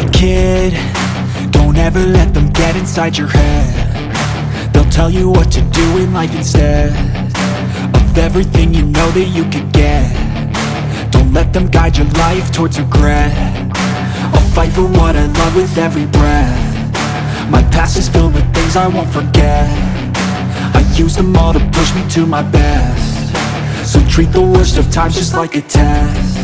Hey kid, don't ever let them get inside your head. They'll tell you what to do in life instead of everything you know that you could get. Don't let them guide your life towards regret. I'll fight for what I love with every breath. My past is filled with things I won't forget. I use them all to push me to my best. So treat the worst of times just like a test.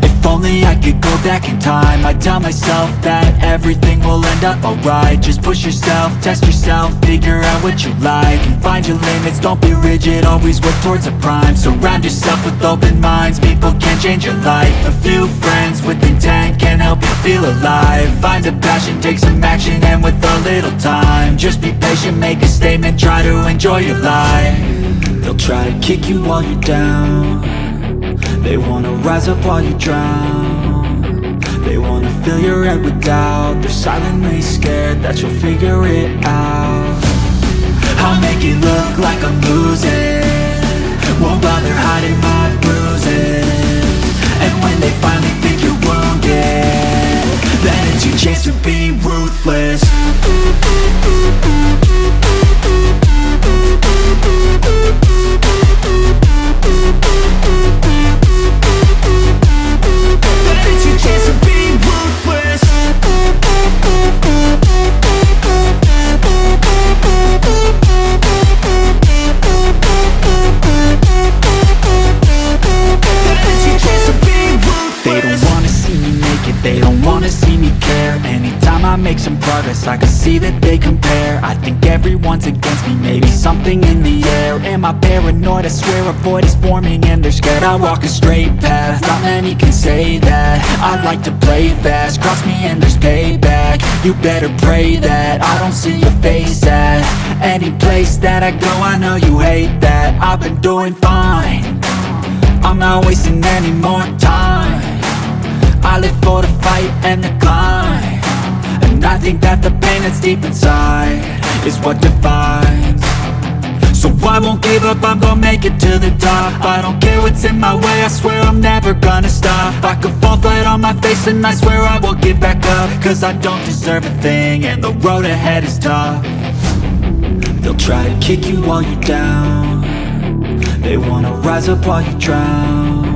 If only I could go back in time, I'd tell myself that everything will end up alright. Just push yourself, test yourself, figure out what you like, and find your limits, don't be rigid, always work towards a prime. Surround yourself with open minds, people can change your life. A few friends with intent can help you feel alive. Find a passion, take some action, and with a little time, just be patient, make a statement, try to enjoy your life. They'll try to kick you while you're down. They wanna rise up while you drown. They wanna fill your head with doubt. They're silently scared that you'll figure it out. I'll make it look like I'm losing, won't bother hiding my bruises. And when they finally think you're wounded, then it's your chance to be ruthless. They don't wanna see me care. Anytime I make some progress, I can see that they compare. I think everyone's against me, maybe something in the air. Am I paranoid? I swear a void is forming and they're scared. I walk a straight path, not many can say that. I like to play fast, cross me and there's payback. You better pray that I don't see your face at any place that I go. I know you hate that. I've been doing fine, I'm not wasting any more time. I live for the fight and the climb, and I think that the pain that's deep inside is what defines. So I won't give up, I'm gonna make it to the top. I don't care what's in my way, I swear I'm never gonna stop. I could fall flat on my face and I swear I will get back up, cause I don't deserve a thing and the road ahead is tough. They'll try to kick you while you're down. They wanna rise up while you drown.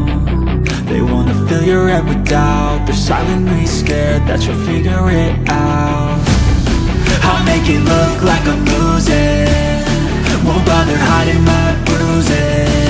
They wanna fill your head with doubt. They're silently scared that you'll figure it out. I'll make it look like I'm losing, won't bother hiding my bruises.